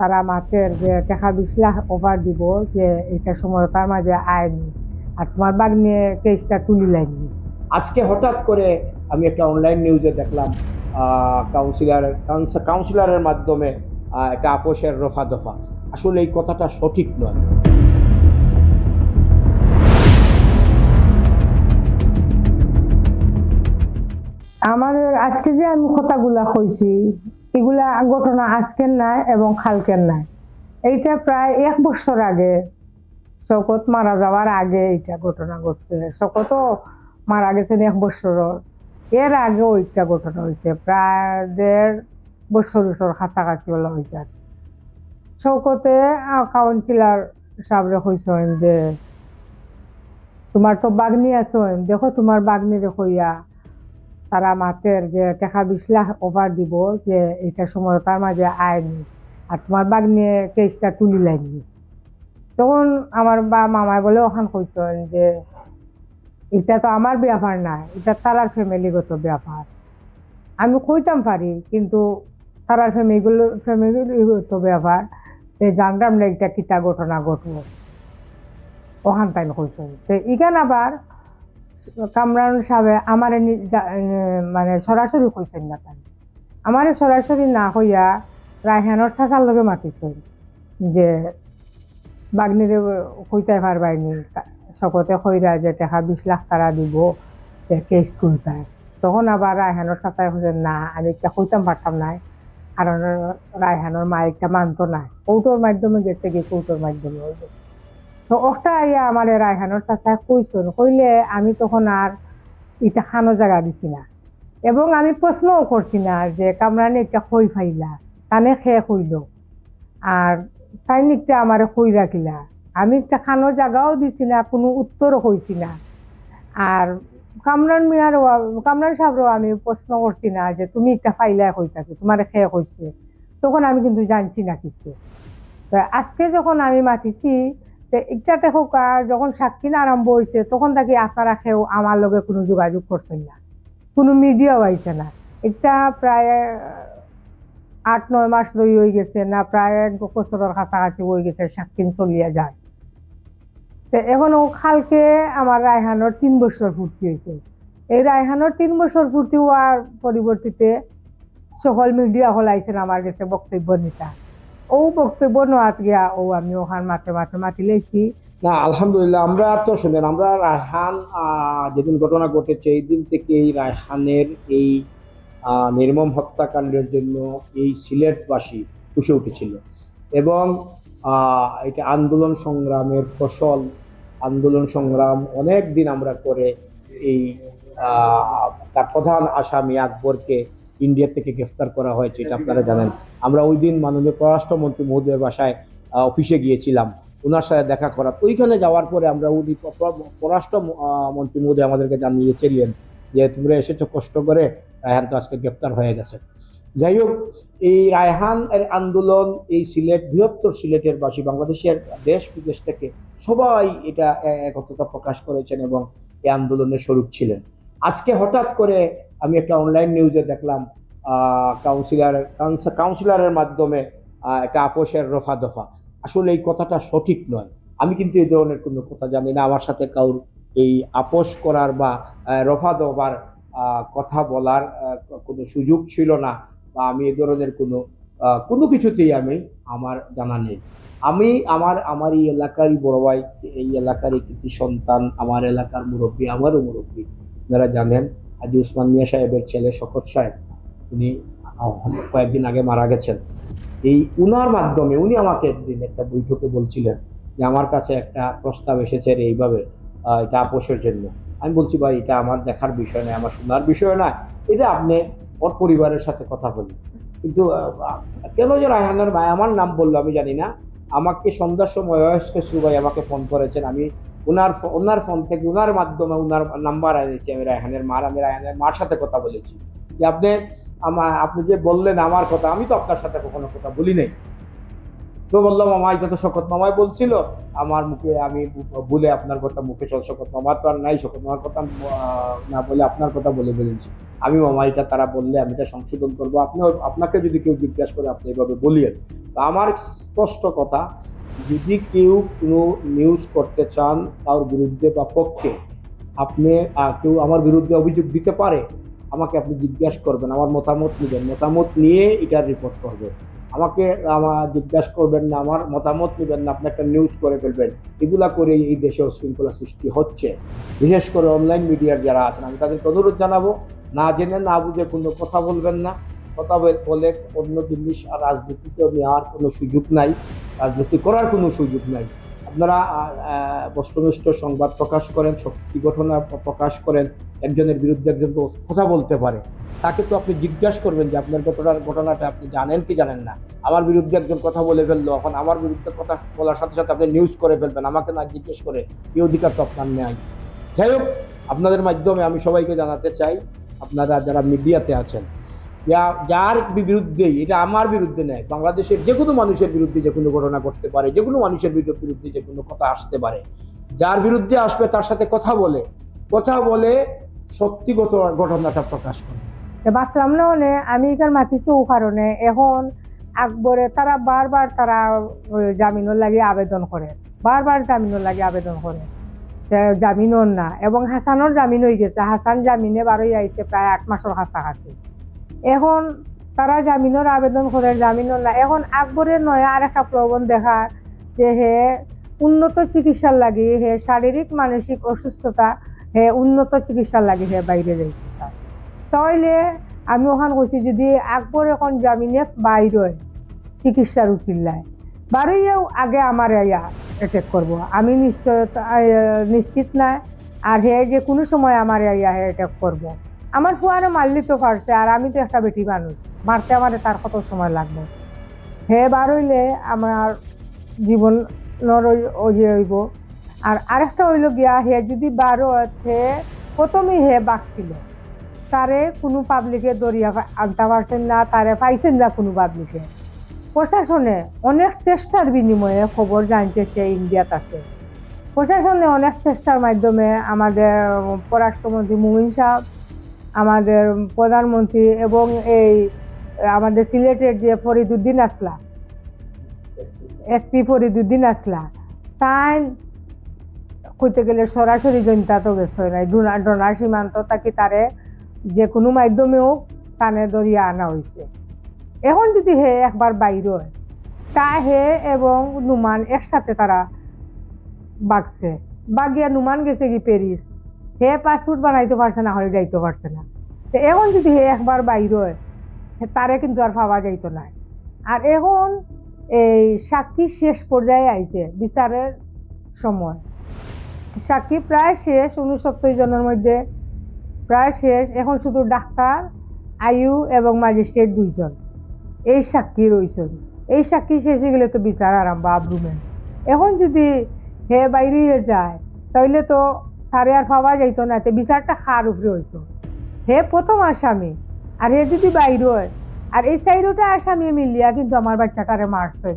তারা মাতের যে টাকা 20 লাখ ওভার দিব যে এটা সময় তার মাঝে আয়নি আর তোমার বাগ নিয়ে কেসটা তুলি লাগনি। আজকে হঠাৎ করে আমি একটা অনলাইন নিউজে দেখলাম কাউন্সিলরের মাধ্যমে একটা আপোষের রফা দফা। আসলে এই কথাটা সঠিক নয়। আমাদের আজকে যে আমি কথাগুলা কইছি এগুলা ঘটনা আজকের নাই এবং কালকের নাই। এইটা প্রায় 1 বছর আগে শওকত মারা যাওয়ার আগে এটা ঘটনা ঘটছে। শওকতও মারা গেছেন 1 বছর, এর আগেও একটা ঘটনা হয়েছে প্রায় 1.5 বছর কাছাকাছি বলা হয়েছে। শওকতে কাউন্সিলর সাহেবরে কইছেন যে তোমার তো বাগনি আছেন, দেখো তোমার বাগনিরে কইয়া তারা মাতের যে টাকা 20 লাখ ওভার দিব যে এটা সময় তার মাঝে আয়নি আর তোমার বাগ নিয়ে কেসটা তুলি লাগনি। তখন আমার মামাই বলে ওখান কইছেন যে এটা তো আমার ব্যাপার না, এটা তারার ফ্যামিলিগত ব্যাপার। আমি কইতাম পারি কিন্তু তারার ফ্যামিলিগত ব্যাপার জানতাম না এটা কিতা ঘটনা ঘটবো। ওখান তাই কইছেন তো ইখান আবার কামরান সাহেব আমার মানে সরাসরি কইছেন না, তাই আমার সরাসরি না হইয়া রায়হানোর চাচার লগে মাতিছেন যে বাগনিরে কইতে পারবাইনি, শপথে কইরা যে টাকা 20 লাখ টাকা দিব কেস তুলতায়। তখন আবার রায়হানোর চাচাই কইছেন না আমি একটা কইতাম পারতাম না, কারণ রায়হানোর মা একটা মানতো না, কৌটোর মাধ্যমে গেছে কি কৌটোর মাধ্যমে হইবে। তো ওটা ইয়া আমার রায়হানোর চাচাই কইছেন, কইলে আমি তখন আর এটা খানো জায়গা দিছি না এবং আমি প্রশ্নও করছি না যে কামরানি এটা কই ফাইলা কানে খেয়ে কইল আর তাই নিকটা আমার কই রাখিলা। আমি একটা খানো জায়গাও দিছি না, কোনো উত্তরও কইছি না। আর কামরান সাহেবরও আমি প্রশ্ন করছি না যে তুমি একটা ফাইলা কই থাকি তোমার খেয়ে কইছে, তখন আমি কিন্তু জানছি না কিছু। আজকে যখন আমি মাতিছি একটা দেখো যখন সাক্ষী আরম্ভ হয়েছে তখন থাকি আপনারা খেয়েও আমার লগে কোনো যোগাযোগ করছেন না, কোনো মিডিয়াও আইছে না। এটা প্রায় 8-9 মাস ধরে হয়ে গেছে না, প্রায় 1 বছরের কাছাকাছি হয়ে গেছে সাক্ষী চলিয়া যায়। তো এখনো কালকে আমার রায়হানোর 3 বছর পূর্তি হয়েছে। এই রায়হানোর 3 বছর পূর্তি হওয়ার পরিবর্তিতে সকল মিডিয়া হল আইছেন আমার কাছে বক্তব্য নিতা। ও বক্তব্য নেওয়াত গিয়া আমি ওখান মাঠে লাইছি। না, আলহামদুলিল্লাহ। আমরা তো শুনেন, আমরা রায়হান যেদিন ঘটনা ঘটেছে এই দিন থেকে এই রায়হানের এই নির্মম হত্যাকাণ্ডের জন্য এই সিলেটবাসী ফুঁসে উঠেছিল এবং এটা আন্দোলন সংগ্রামের ফসল। আন্দোলন সংগ্রাম অনেক দিন আমরা করে এই তার প্রধান আসামি আকবরকে ইন্ডিয়া থেকে গ্রেফতার করা হয়েছে, এটা আপনারা জানেন। আমরা ওই দিন মাননীয় পররাষ্ট্রমন্ত্রী মহোদয়ের বাসায় অফিসে গিয়েছিলাম ওনার সাথে দেখা করা। ওইখানে যাওয়ার পরে আমরা উনি পররাষ্ট্র মন্ত্রী মহোদয় আমাদেরকে জানিয়েছিলেন যে তোমরা এসেছো কষ্ট করে, রায়হান তো আজকে গ্রেপ্তার হয়ে গেছে। যাই হোক, এই রায়হান এর আন্দোলন এই সিলেট, বৃহত্তর সিলেটের বাসী, বাংলাদেশের দেশ বিদেশ থেকে সবাই এটা একত্রতা প্রকাশ করেছেন এবং এই আন্দোলনের শরিক ছিলেন। আজকে হঠাৎ করে আমি একটা অনলাইন নিউজে দেখলাম কাউন্সিলরের মাধ্যমে একটা আপোষের রফা দফা। আসলে এই কথাটা সঠিক নয়। আমি কিন্তু এই ধরনের কোনো কথা জানি না, আমার সাথে কাউর এই আপোষ করার বা রফা দফার কথা বলার কোনো সুযোগ ছিল না, বা আমি এই ধরনের কোনো কিছুতেই আমার জানা নেই। আমি আমার এই এলাকারই বড় ভাই, এই এলাকারই কৃতি সন্তান, আমার এলাকার মুরব্বী, আমারও মুরব্বী, আপনারা জানেন। হাজী উসমান মিয়া সাহেবের ছেলে শওকত সাহেব, উনি কয়েকদিন আগে মারা গেছেন। এই উনার মাধ্যমে উনি আমাকে একদিন একটা বৈঠকে বলছিলেন যে আমার কাছে একটা প্রস্তাব এসেছে এইভাবে এটা আপোষের জন্য। আমি বলছি ভাই এটা আমার দেখার বিষয় নয়, আমার শোনার বিষয় না, এটা আপনি ওর পরিবারের সাথে কথা বলুন। কিন্তু কেন যে রায়হানের ভাই আমার নাম বললো আমি জানি না, আমাকে সন্ধ্যার সময় ওয়াইস ভাই আমাকে ফোন করেছেন। আমি ওনার ফোন থেকে ওনার মাধ্যমে ওনার নাম্বার এনেছি আমি রায়হানের মার সাথে কথা বলেছি যে আপনি যে বললেন আমার কথা, আমি তো আপনার সাথে কখনো কথা বলি নাই। তো বললাম মামা এটা তো শওকত মামাই বলছিল, আমার মুখে আমি বলে আপনার কথা মুখে চল, শওকত মামা তো আর নাই, শওকত মামার কথা না বলে আপনার কথা বলে বলেছি। আমি মামা এটা তারা বললে আমি এটা সংশোধন করবো, আপনাকে যদি কেউ জিজ্ঞাসা করে আপনি এভাবে বলিয়েন। তো আমার স্পষ্ট কথা, যদি কেউ কোনো নিউজ করতে চান তার বিরুদ্ধে বা পক্ষে, আপনি কেউ আমার বিরুদ্ধে অভিযোগ দিতে পারে, আমাকে আপনি জিজ্ঞাসা করবেন, আমার মতামত নেবেন, মতামত নিয়ে এটা রিপোর্ট করবে। আমাকে জিজ্ঞাসা করবেন না, আমার মতামত নেবেন না, আপনি একটা নিউজ করে ফেলবেন। এগুলা করে এই দেশে শৃঙ্খলা সৃষ্টি হচ্ছে। বিশেষ করে অনলাইন মিডিয়ার যারা আছেন, আমি তাদেরকে অনুরোধ জানাবো, না জেনে না বুঝে কোনো কথা বলবেন না। কথা বলে অন্য জিনিস আর রাজনীতিতে নেওয়ার কোনো সুযোগ নাই, রাজনীতি করার কোনো সুযোগ নাই। আপনারা বস্তুনিষ্ঠ সংবাদ প্রকাশ করেন, সত্যি ঘটনা প্রকাশ করেন। একজনের বিরুদ্ধে একজন কথা বলতে পারে, তাকে তো আপনি জিজ্ঞাসা করবেন যে আপনার ঘটনাটা আপনি জানেন কি জানেন না। আমার বিরুদ্ধে একজন কথা বলে ফেললো, এখন আমার বিরুদ্ধে কথা বলার সাথে সাথে আপনি নিউজ করে ফেলবেন, আমাকে না জিজ্ঞেস করে। এই অধিকার তো আপনার নেই। যাই হোক, আপনাদের মাধ্যমে আমি সবাইকে জানাতে চাই, আপনারা যারা মিডিয়াতে আছেন, যার বিরুদ্ধে, এটা আমার বিরুদ্ধে নেয়, বাংলাদেশের যে কোনো মানুষের বিরুদ্ধে যে কোনো ঘটনা ঘটতে পারে, যে কোনো মানুষের বিরুদ্ধে যে কোনো কথা আসতে পারে, যার বিরুদ্ধে আসবে তার সাথে কথা বলে সত্যি ঘটনাটা প্রকাশ করে। বাঁচলাম না হলে আমি এখানে মাতিছি ও কারণে এখন আকবরে তারা বারবার তারা জামিনের লাগে আবেদন করে, বারবার জামিনের লাগে আবেদন করে, জামিনও না। এবং হাসানোর জামিন হয়ে গেছে, হাসান জামিনে বারোই আইছে প্রায় 8 মাসের কাছাকাছি। এখন তারা জামিনের আবেদন করে, জামিনও না। এখন আকবরের নয় আর একটা প্রবণ দেখা যে হে উন্নত চিকিৎসার লাগে, হে শারীরিক মানসিক অসুস্থতা, হে উন্নত চিকিৎসার লাগে হে বাইরে যাইতে চায়। তাইলে আমি ওখান কইছি যদি আকবর এখন জামিনে বাইরে চিকিৎসার উচিল্লায় বারোইও আগে আমার ইয়া অ্যাটেক করব, আমি নিশ্চিত না। আর হে যে কোনো সময় আমার ইয়া অ্যাটেক করব। আমার ফুয়ারে মারলি তো পারছে, আর আমি তো একটা বেটি মানুষ, মারতে আমার তার কত সময় লাগবে। হে বারইলে আমার জীবন যে হইব। আর আরেকটা হইল গিয়া, হে যদি বারো হে প্রথমে হে বাঁচছিল, তারে কোনো পাবলিকে দরিয়া আনতে পারছেন না, তারে পাইছেন না কোনো পাবলিকে। প্রশাসনে অনেক চেষ্টার বিনিময়ে খবর জানছে সে ইন্ডিয়াত আছে। প্রশাসনে অনেক চেষ্টার মাধ্যমে আমাদের পররাষ্ট্রমন্ত্রী মুমিন সাহেব, আমাদের প্রধানমন্ত্রী এবং এই আমাদের সিলেটের যে ফরিদুদ্দিন আসলা, এসপি ফরিদুদ্দিন আসলা, তাই কইতে গেলে সরাসরি জনতা তো গেছে নাই, ডোনার সীমান্ত তাকে তারে যে কোনো মাধ্যমেও টানে দরিয়া আনা হয়েছে। এখন যদি হে একবার বাইর হয়, তা হে এবং নুমান একসাথে তারা বাগছে, বাগিয়া নুমান গেছে কি প্যারিস, হে পাসপোর্ট বানাইতে পারছে না, হলে যাইতে পারছে না। তো এখন যদি হে একবার বাইর হয়, তারে কিন্তু আর পাওয়া যাইতো না। আর এখন এই সাক্ষী শেষ পর্যায়ে আইছে বিচারের সময়, সাক্ষী প্রায় শেষ, 69 জনের মধ্যে প্রায় শেষ। এখন শুধু ডাক্তার, আয়ু এবং ম্যাজিস্ট্রেট 2 জন এই সাক্ষী রয়েছেন। এই সাক্ষী শেষ হয়ে গেলে তো বিচার আরম্ভ আব্রুমেন। এখন যদি হে বাইরে যায়, তাইলে তো তারে আর পাওয়া যাইতো না, বিচারটা খার উপরে হইতো। হে প্রথম আসামি, আর হে যদি বাইর হয়, আর এই 4টা আসামি মিলিয়া কিন্তু আমার বাচ্চাটারে মারছে।